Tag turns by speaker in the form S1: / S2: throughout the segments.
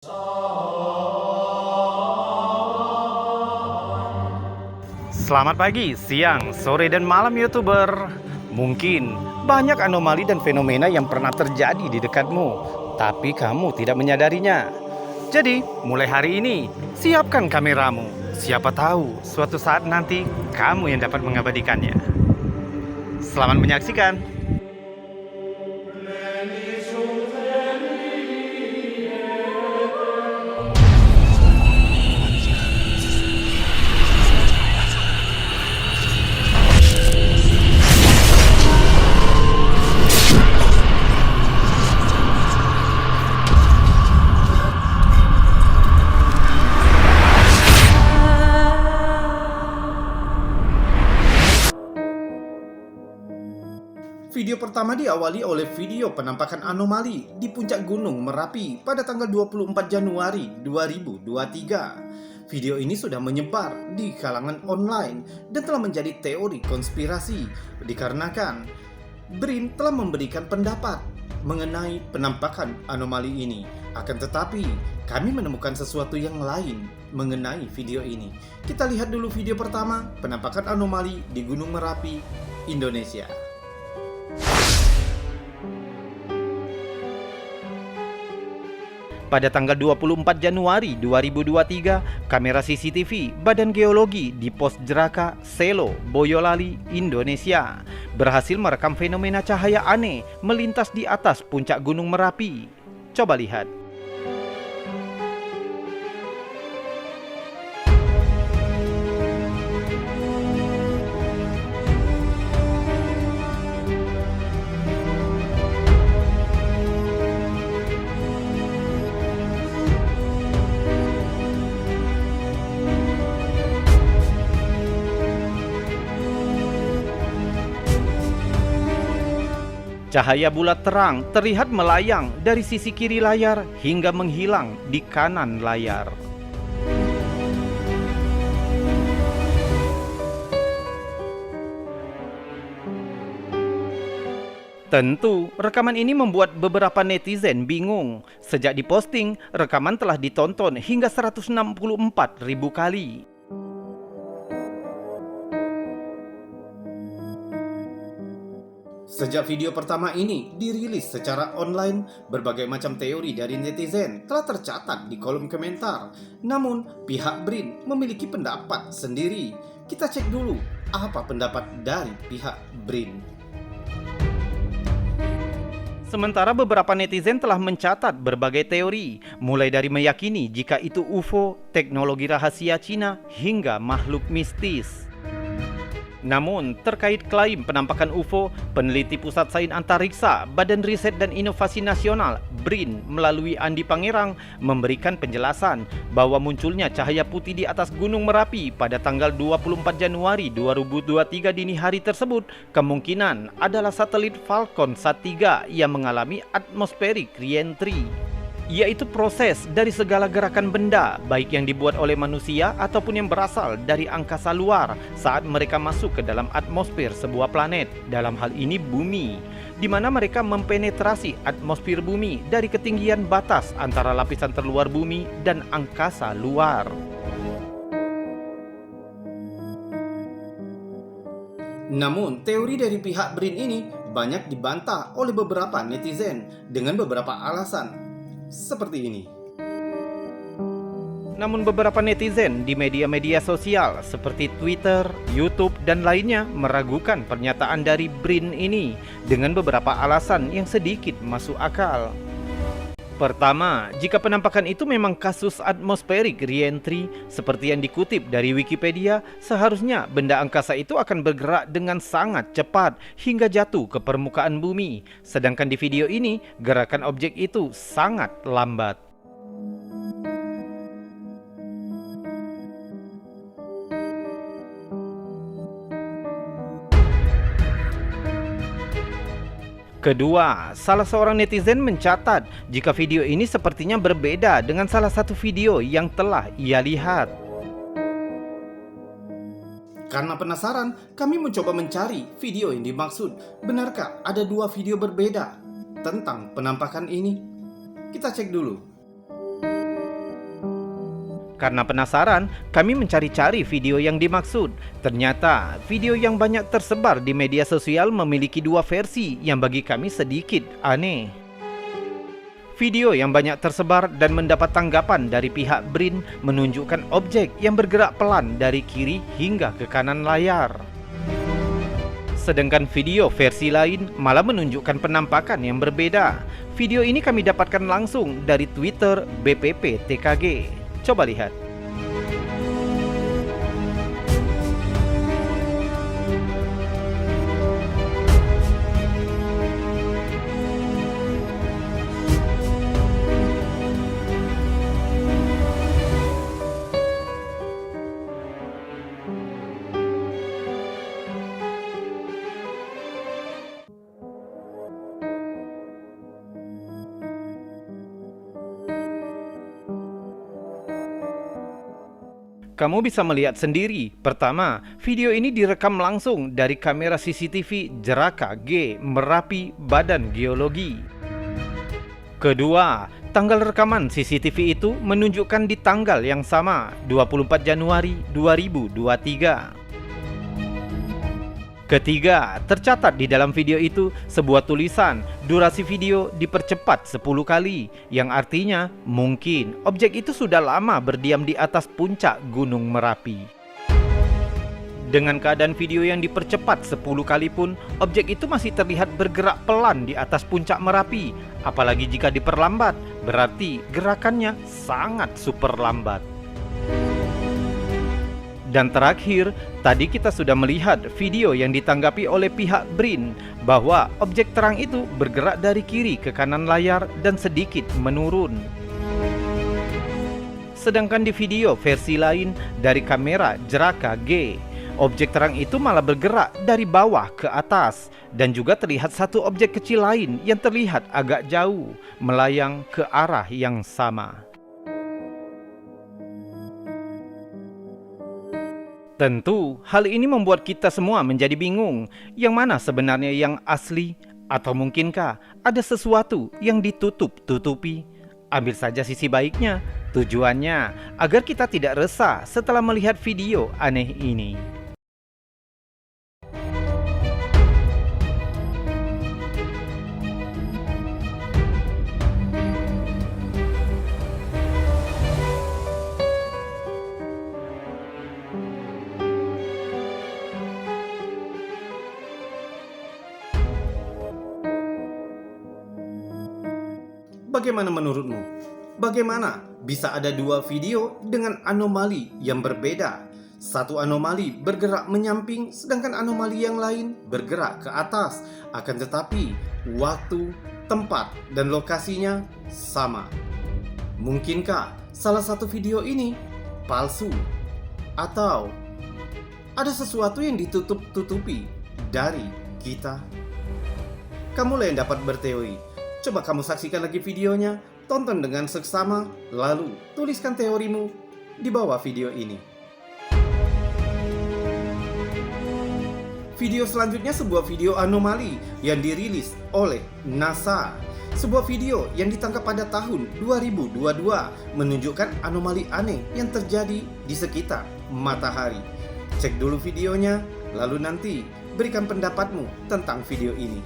S1: Selamat pagi, siang, sore, dan malam YouTuber. Mungkin banyak anomali dan fenomena yang pernah terjadi di dekatmu, tapi kamu tidak menyadarinya. Jadi, mulai hari ini, siapkan kameramu. Siapa tahu, suatu saat nanti kamu yang dapat mengabadikannya. Selamat menyaksikan.
S2: Video pertama diawali oleh video penampakan anomali di puncak Gunung Merapi pada tanggal 24 Januari 2023. Video ini sudah menyebar di kalangan online dan telah menjadi teori konspirasi dikarenakan BRIN telah memberikan pendapat mengenai penampakan anomali ini. Akan tetapi, kami menemukan sesuatu yang lain mengenai video ini. Kita lihat dulu video pertama, penampakan anomali di Gunung Merapi, Indonesia.
S1: Pada tanggal 24 Januari 2023, kamera CCTV Badan Geologi di Pos Jeraka, Selo, Boyolali, Indonesia berhasil merekam fenomena cahaya aneh melintas di atas puncak Gunung Merapi. Coba lihat. Cahaya bulat terang terlihat melayang dari sisi kiri layar hingga menghilang di kanan layar. Tentu, rekaman ini membuat beberapa netizen bingung. Sejak diposting, rekaman telah ditonton hingga 164.000 kali.
S2: Sejak video pertama ini dirilis secara online, berbagai macam teori dari netizen telah tercatat di kolom komentar. Namun, pihak BRIN memiliki pendapat sendiri. Kita cek dulu apa pendapat dari pihak BRIN.
S1: Sementara beberapa netizen telah mencatat berbagai teori, mulai dari meyakini jika itu UFO, teknologi rahasia Cina, hingga makhluk mistis. Namun, terkait klaim penampakan UFO, peneliti Pusat Sains Antariksa Badan Riset dan Inovasi Nasional BRIN melalui Andi Pangerang memberikan penjelasan bahwa munculnya cahaya putih di atas Gunung Merapi pada tanggal 24 Januari 2023 dini hari tersebut kemungkinan adalah satelit Falcon 1-3 yang mengalami atmospheric re-entry, yaitu proses dari segala gerakan benda, baik yang dibuat oleh manusia ataupun yang berasal dari angkasa luar saat mereka masuk ke dalam atmosfer sebuah planet, dalam hal ini bumi, di mana mereka mempenetrasi atmosfer bumi dari ketinggian batas antara lapisan terluar bumi dan angkasa luar.
S2: Namun, teori dari pihak BRIN ini banyak dibantah oleh beberapa netizen dengan beberapa alasan seperti ini.
S1: Namun beberapa netizen di media-media sosial seperti Twitter, YouTube, dan lainnya meragukan pernyataan dari BRIN ini dengan beberapa alasan yang sedikit masuk akal. Pertama, jika penampakan itu memang kasus atmospheric re-entry seperti yang dikutip dari Wikipedia, seharusnya benda angkasa itu akan bergerak dengan sangat cepat hingga jatuh ke permukaan bumi. Sedangkan di video ini, gerakan objek itu sangat lambat. Kedua, salah seorang netizen mencatat jika video ini sepertinya berbeda dengan salah satu video yang telah ia lihat.
S2: Karena penasaran, kami mencoba mencari video yang dimaksud. Benarkah ada dua video berbeda tentang penampakan ini? Kita cek dulu.
S1: Karena penasaran, kami mencari-cari video yang dimaksud. Ternyata, video yang banyak tersebar di media sosial memiliki dua versi yang bagi kami sedikit aneh. Video yang banyak tersebar dan mendapat tanggapan dari pihak BRIN menunjukkan objek yang bergerak pelan dari kiri hingga ke kanan layar. Sedangkan video versi lain malah menunjukkan penampakan yang berbeda. Video ini kami dapatkan langsung dari Twitter BPP TKG. Coba lihat. Kamu bisa melihat sendiri. Pertama, video ini direkam langsung dari kamera CCTV Jeraka G Merapi Badan Geologi. Kedua, tanggal rekaman CCTV itu menunjukkan di tanggal yang sama, 24 Januari 2023. Ketiga, tercatat di dalam video itu sebuah tulisan durasi video dipercepat 10 kali, yang artinya mungkin objek itu sudah lama berdiam di atas puncak Gunung Merapi. Dengan keadaan video yang dipercepat 10 kali pun, objek itu masih terlihat bergerak pelan di atas puncak Merapi. Apalagi jika diperlambat, berarti gerakannya sangat super lambat. Dan terakhir, tadi kita sudah melihat video yang ditanggapi oleh pihak BRIN bahwa objek terang itu bergerak dari kiri ke kanan layar dan sedikit menurun. Sedangkan di video versi lain dari kamera Jeraka G, objek terang itu malah bergerak dari bawah ke atas dan juga terlihat satu objek kecil lain yang terlihat agak jauh melayang ke arah yang sama. Tentu, hal ini membuat kita semua menjadi bingung, yang mana sebenarnya yang asli, atau mungkinkah ada sesuatu yang ditutup-tutupi? Ambil saja sisi baiknya, tujuannya agar kita tidak resah setelah melihat video aneh ini.
S2: Bagaimana menurutmu? Bagaimana bisa ada dua video dengan anomali yang berbeda? Satu anomali bergerak menyamping, sedangkan anomali yang lain bergerak ke atas. Akan tetapi, waktu, tempat, dan lokasinya sama. Mungkinkah salah satu video ini palsu? Atau ada sesuatu yang ditutup-tutupi dari kita? Kamulah yang dapat berteori. Coba kamu saksikan lagi videonya, tonton dengan seksama, lalu tuliskan teorimu di bawah video ini. Video selanjutnya sebuah video anomali yang dirilis oleh NASA. Sebuah video yang ditangkap pada tahun 2022 menunjukkan anomali aneh yang terjadi di sekitar matahari. Cek dulu videonya, lalu nanti berikan pendapatmu tentang video ini.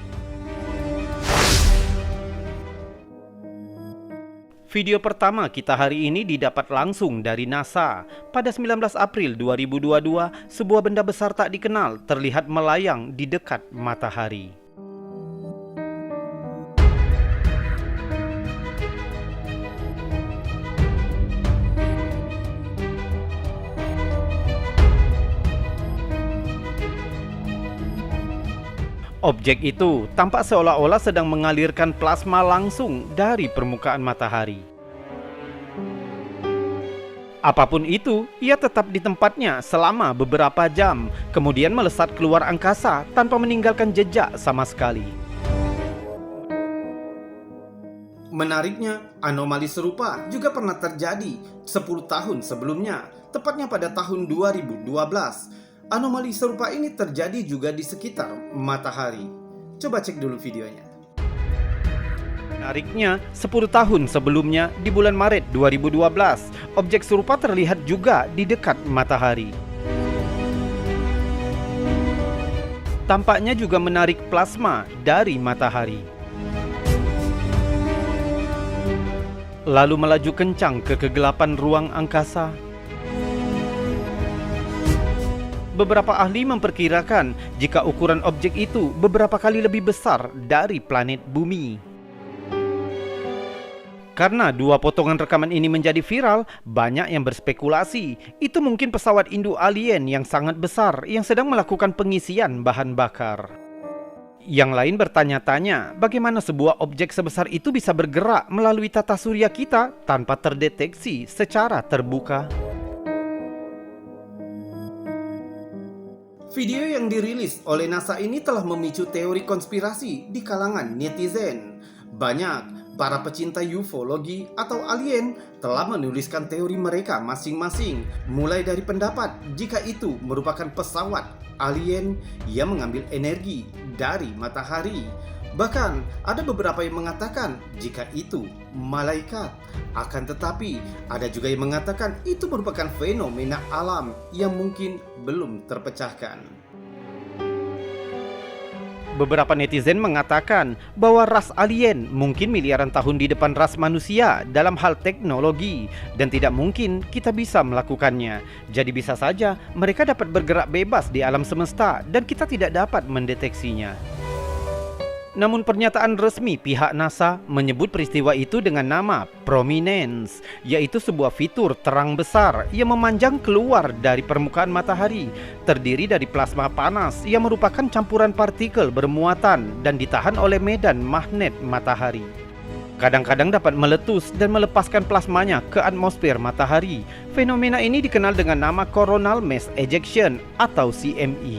S1: Video pertama kita hari ini didapat langsung dari NASA. Pada 19 April 2022, sebuah benda besar tak dikenal terlihat melayang di dekat matahari. Objek itu tampak seolah-olah sedang mengalirkan plasma langsung dari permukaan matahari. Apapun itu, ia tetap di tempatnya selama beberapa jam, kemudian melesat keluar angkasa tanpa meninggalkan jejak sama sekali.
S2: Menariknya, anomali serupa juga pernah terjadi 10 tahun sebelumnya, tepatnya pada tahun 2012. Anomali serupa ini terjadi juga di sekitar matahari. Coba cek dulu videonya.
S1: Menariknya, 10 tahun sebelumnya di bulan Maret 2012, objek serupa terlihat juga di dekat matahari. Tampaknya juga menarik plasma dari matahari. Lalu melaju kencang ke kegelapan ruang angkasa. Beberapa ahli memperkirakan jika ukuran objek itu beberapa kali lebih besar dari planet Bumi. Karena dua potongan rekaman ini menjadi viral, banyak yang berspekulasi itu mungkin pesawat induk alien yang sangat besar yang sedang melakukan pengisian bahan bakar. Yang lain bertanya-tanya bagaimana sebuah objek sebesar itu bisa bergerak melalui tata surya kita tanpa terdeteksi secara terbuka.
S2: Video yang dirilis oleh NASA ini telah memicu teori konspirasi di kalangan netizen. Banyak para pecinta ufologi atau alien telah menuliskan teori mereka masing-masing, mulai dari pendapat jika itu merupakan pesawat alien yang mengambil energi dari matahari. Bahkan ada beberapa yang mengatakan jika itu malaikat. Akan tetapi ada juga yang mengatakan itu merupakan fenomena alam yang mungkin belum terpecahkan.
S1: Beberapa netizen mengatakan bahwa ras alien mungkin miliaran tahun di depan ras manusia dalam hal teknologi dan tidak mungkin kita bisa melakukannya. Jadi bisa saja mereka dapat bergerak bebas di alam semesta dan kita tidak dapat mendeteksinya. Namun pernyataan resmi pihak NASA menyebut peristiwa itu dengan nama prominence, yaitu sebuah fitur terang besar yang memanjang keluar dari permukaan matahari, terdiri dari plasma panas yang merupakan campuran partikel bermuatan dan ditahan oleh medan magnet matahari. Kadang-kadang dapat meletus dan melepaskan plasmanya ke atmosfer matahari. Fenomena ini dikenal dengan nama coronal mass ejection atau CME.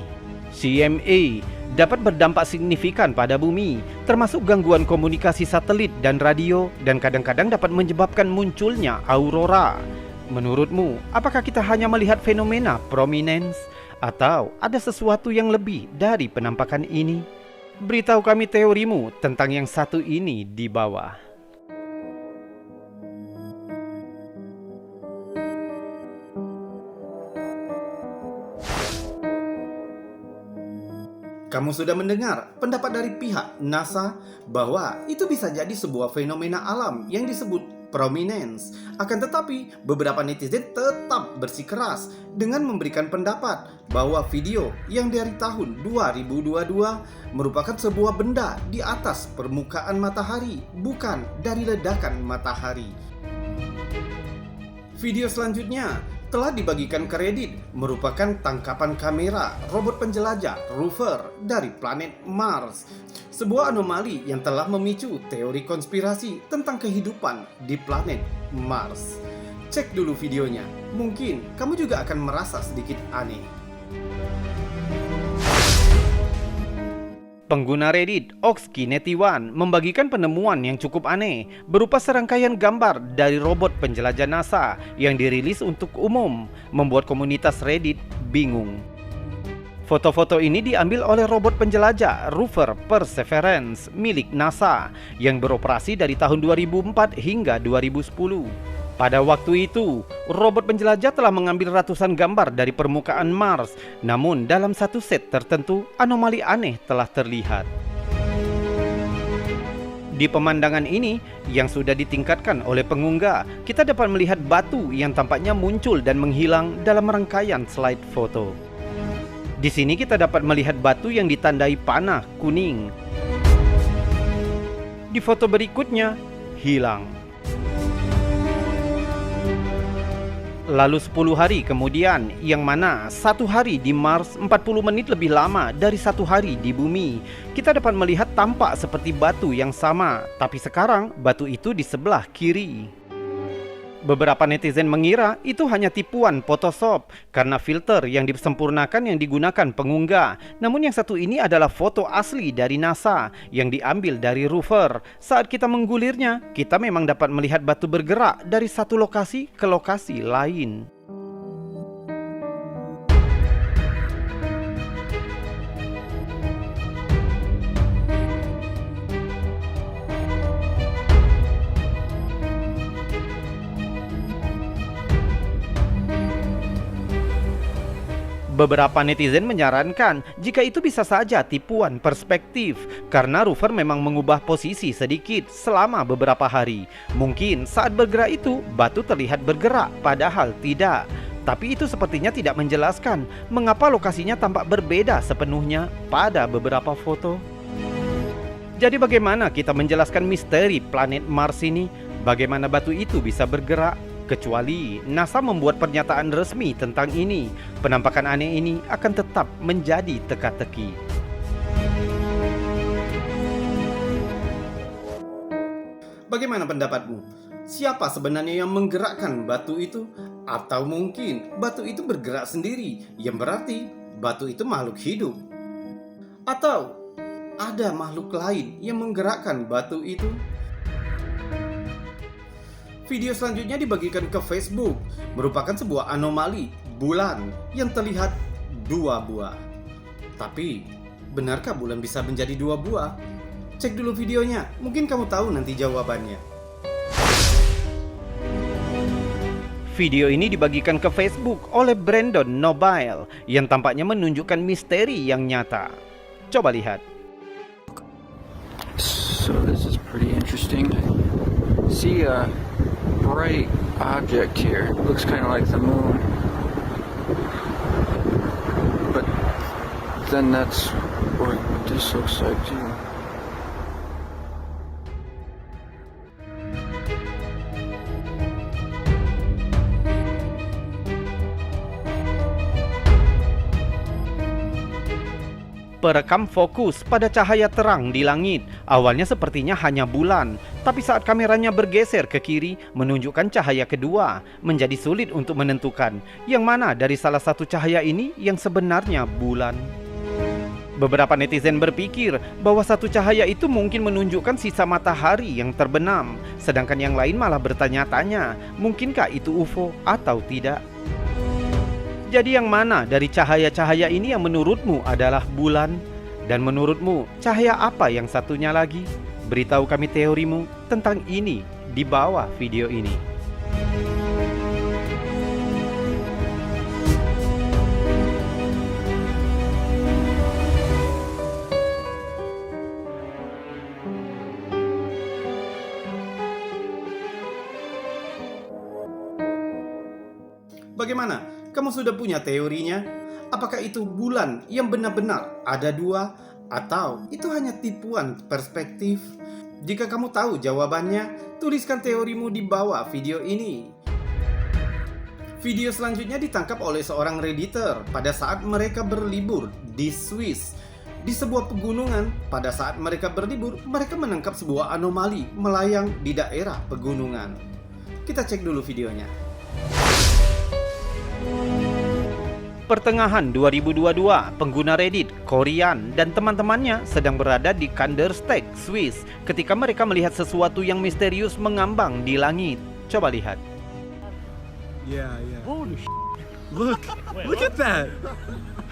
S1: CME dapat berdampak signifikan pada bumi, termasuk gangguan komunikasi satelit dan radio, dan kadang-kadang dapat menyebabkan munculnya aurora. Menurutmu, apakah kita hanya melihat fenomena prominence, atau ada sesuatu yang lebih dari penampakan ini? Beritahu kami teorimu tentang yang satu ini di bawah.
S2: Kamu sudah mendengar pendapat dari pihak NASA bahwa itu bisa jadi sebuah fenomena alam yang disebut prominence. Akan tetapi, beberapa netizen tetap bersikeras dengan memberikan pendapat bahwa video yang dari tahun 2022 merupakan sebuah benda di atas permukaan matahari, bukan dari ledakan matahari. Video selanjutnya telah dibagikan kredit merupakan tangkapan kamera robot penjelajah rover dari planet Mars, sebuah anomali yang telah memicu teori konspirasi tentang kehidupan di planet Mars. Cek dulu videonya, mungkin kamu juga akan merasa sedikit aneh.
S1: Pengguna Reddit Oxkinety1 membagikan penemuan yang cukup aneh berupa serangkaian gambar dari robot penjelajah NASA yang dirilis untuk umum, membuat komunitas Reddit bingung. Foto-foto ini diambil oleh robot penjelajah rover Perseverance milik NASA yang beroperasi dari tahun 2004 hingga 2010. Pada waktu itu, robot penjelajah telah mengambil ratusan gambar dari permukaan Mars, namun dalam satu set tertentu, anomali aneh telah terlihat. Di pemandangan ini, yang sudah ditingkatkan oleh pengunggah, kita dapat melihat batu yang tampaknya muncul dan menghilang dalam rangkaian slide foto. Di sini kita dapat melihat batu yang ditandai panah kuning. Di foto berikutnya, hilang. Lalu 10 hari kemudian, yang mana 1 hari di Mars 40 menit lebih lama dari 1 hari di bumi, kita dapat melihat tampak seperti batu yang sama, tapi sekarang batu itu di sebelah kiri. Beberapa netizen mengira itu hanya tipuan Photoshop karena filter yang disempurnakan yang digunakan pengunggah. Namun yang satu ini adalah foto asli dari NASA yang diambil dari rover. Saat kita menggulirnya, kita memang dapat melihat batu bergerak dari satu lokasi ke lokasi lain. Beberapa netizen menyarankan jika itu bisa saja tipuan perspektif karena rover memang mengubah posisi sedikit selama beberapa hari. Mungkin saat bergerak itu batu terlihat bergerak padahal tidak. Tapi itu sepertinya tidak menjelaskan mengapa lokasinya tampak berbeda sepenuhnya pada beberapa foto. Jadi bagaimana kita menjelaskan misteri planet Mars ini? Bagaimana batu itu bisa bergerak? Kecuali NASA membuat pernyataan resmi tentang ini, penampakan aneh ini akan tetap menjadi teka-teki.
S2: Bagaimana pendapatmu? Siapa sebenarnya yang menggerakkan batu itu? Atau mungkin batu itu bergerak sendiri, yang berarti batu itu makhluk hidup? Atau ada makhluk lain yang menggerakkan batu itu? Video selanjutnya dibagikan ke Facebook, merupakan sebuah anomali bulan yang terlihat 2 buah. Tapi, benarkah bulan bisa menjadi 2 buah? Cek dulu videonya, mungkin kamu tahu nanti jawabannya.
S1: Video ini dibagikan ke Facebook oleh Brandon Nobile yang tampaknya menunjukkan misteri yang nyata. Coba lihat.
S3: So this is pretty interesting. See a bright object here. Looks kind of like the moon. But then that's what this looks like too.
S1: Perekam fokus pada cahaya terang di langit. Awalnya sepertinya hanya bulan, tapi saat kameranya bergeser ke kiri menunjukkan cahaya kedua, menjadi sulit untuk menentukan yang mana dari salah satu cahaya ini yang sebenarnya bulan. Beberapa netizen berpikir bahwa satu cahaya itu mungkin menunjukkan sisa matahari yang terbenam, sedangkan yang lain malah bertanya-tanya, mungkinkah itu UFO atau tidak? Jadi yang mana dari cahaya-cahaya ini yang menurutmu adalah bulan? Dan menurutmu cahaya apa yang satunya lagi? Beritahu kami teorimu tentang ini di bawah video ini.
S2: Bagaimana? Kamu sudah punya teorinya? Apakah itu bulan yang benar-benar ada 2? Atau itu hanya tipuan perspektif? Jika kamu tahu jawabannya, tuliskan teorimu di bawah video ini. Video selanjutnya ditangkap oleh seorang redditor pada saat mereka berlibur di Swiss. Di sebuah pegunungan, pada saat mereka berlibur, mereka menangkap sebuah anomali melayang di daerah pegunungan. Kita cek dulu videonya.
S1: Pertengahan 2022, pengguna Reddit, Korean, dan teman-temannya sedang berada di Kandersteg, Swiss ketika mereka melihat sesuatu yang misterius mengambang di langit. Coba lihat.
S4: Yeah. Holy Look at that!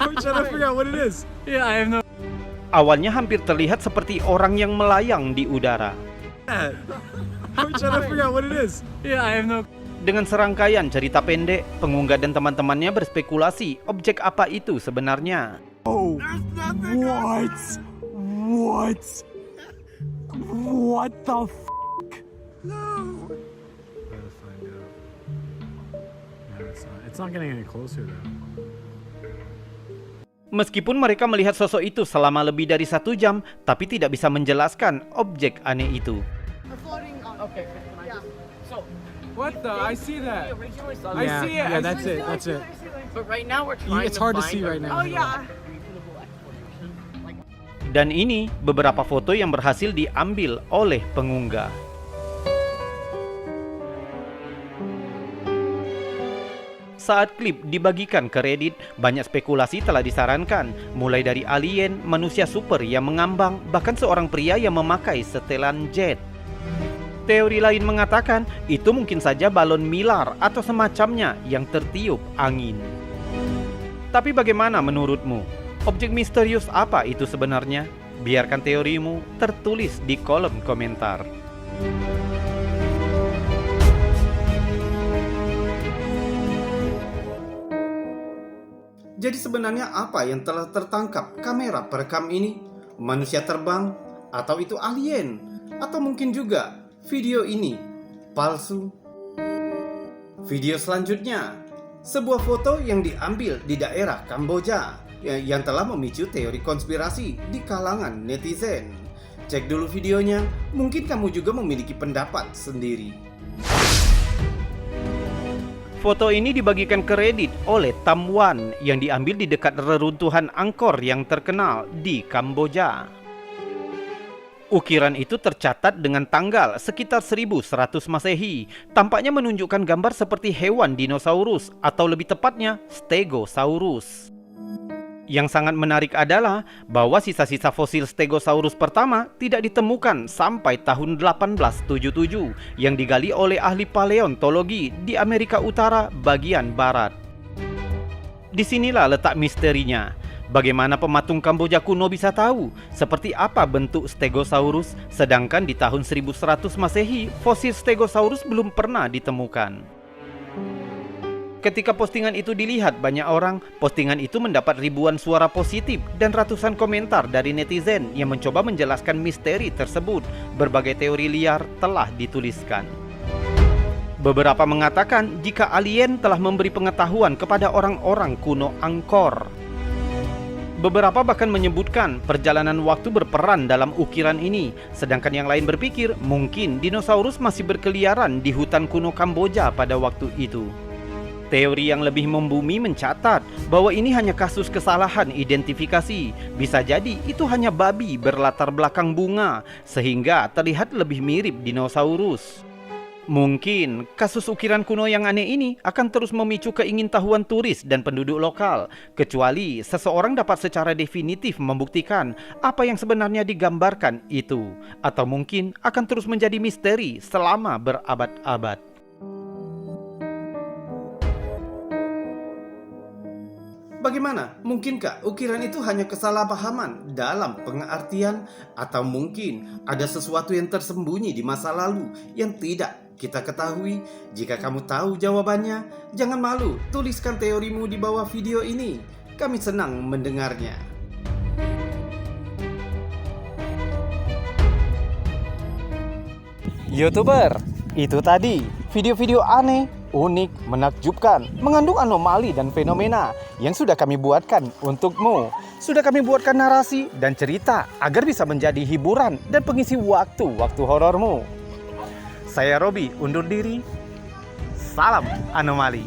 S4: I'm trying to figure out what it is. Yeah, I have no.
S1: Awalnya hampir terlihat seperti orang yang melayang di udara.
S4: I'm trying to figure out what it is. Yeah, I have no.
S1: Dengan serangkaian cerita pendek, pengunggah dan teman-temannya berspekulasi objek apa itu sebenarnya.
S4: Oh, what? What the f***? No. Gotta find out. No, it's not getting any closer though.
S1: Meskipun mereka melihat sosok itu selama lebih dari 1 jam, tapi tidak bisa menjelaskan objek aneh itu.
S5: Okay.
S4: What the? I see that.
S5: I
S4: see it. Yeah, that's it. That's it.
S5: But right now we're trying
S4: It's hard to
S5: find
S4: see right now.
S5: Oh yeah.
S1: Dan ini beberapa foto yang berhasil diambil oleh pengunggah. Saat klip dibagikan ke Reddit, banyak spekulasi telah disarankan, mulai dari alien, manusia super yang mengambang, bahkan seorang pria yang memakai setelan jet. Teori lain mengatakan itu mungkin saja balon Miller atau semacamnya yang tertiup angin. Tapi bagaimana menurutmu? Objek misterius apa itu sebenarnya? Biarkan teorimu tertulis di kolom komentar.
S2: Jadi sebenarnya apa yang telah tertangkap kamera perekam ini? Manusia terbang? Atau itu alien? Atau mungkin juga video ini palsu? Video selanjutnya, sebuah foto yang diambil di daerah Kamboja yang telah memicu teori konspirasi di kalangan netizen. Cek dulu videonya, mungkin kamu juga memiliki pendapat sendiri.
S1: Foto ini dibagikan kredit oleh Tam Wan yang diambil di dekat reruntuhan Angkor yang terkenal di Kamboja. Ukiran itu tercatat dengan tanggal sekitar 1100 Masehi. Tampaknya menunjukkan gambar seperti hewan dinosaurus atau lebih tepatnya Stegosaurus. Yang sangat menarik adalah bahwa sisa-sisa fosil Stegosaurus pertama tidak ditemukan sampai tahun 1877 yang digali oleh ahli paleontologi di Amerika Utara bagian barat. Disinilah letak misterinya. Bagaimana pematung Kamboja kuno bisa tahu seperti apa bentuk Stegosaurus, sedangkan di tahun 1100 Masehi fosil Stegosaurus belum pernah ditemukan. Ketika postingan itu dilihat banyak orang, postingan itu mendapat ribuan suara positif dan ratusan komentar dari netizen yang mencoba menjelaskan misteri tersebut. Berbagai teori liar telah dituliskan. Beberapa mengatakan jika alien telah memberi pengetahuan kepada orang-orang kuno Angkor. Beberapa bahkan menyebutkan perjalanan waktu berperan dalam ukiran ini, sedangkan yang lain berpikir mungkin dinosaurus masih berkeliaran di hutan kuno Kamboja pada waktu itu. Teori yang lebih membumi mencatat bahwa ini hanya kasus kesalahan identifikasi. Bisa jadi itu hanya babi berlatar belakang bunga, sehingga terlihat lebih mirip dinosaurus. Mungkin kasus ukiran kuno yang aneh ini akan terus memicu keingintahuan turis dan penduduk lokal, kecuali seseorang dapat secara definitif membuktikan apa yang sebenarnya digambarkan itu, atau mungkin akan terus menjadi misteri selama berabad-abad.
S2: Bagaimana? Mungkinkah ukiran itu hanya kesalahpahaman dalam pengertian? Atau mungkin ada sesuatu yang tersembunyi di masa lalu yang tidak kita ketahui? Jika kamu tahu jawabannya, jangan malu, tuliskan teorimu di bawah video ini. Kami senang mendengarnya.
S1: YouTuber, itu tadi video-video aneh, unik, menakjubkan, mengandung anomali dan fenomena yang sudah kami buatkan untukmu. Sudah kami buatkan narasi dan cerita agar bisa menjadi hiburan dan pengisi waktu-waktu horormu. Saya Robi undur diri. Salam anomali.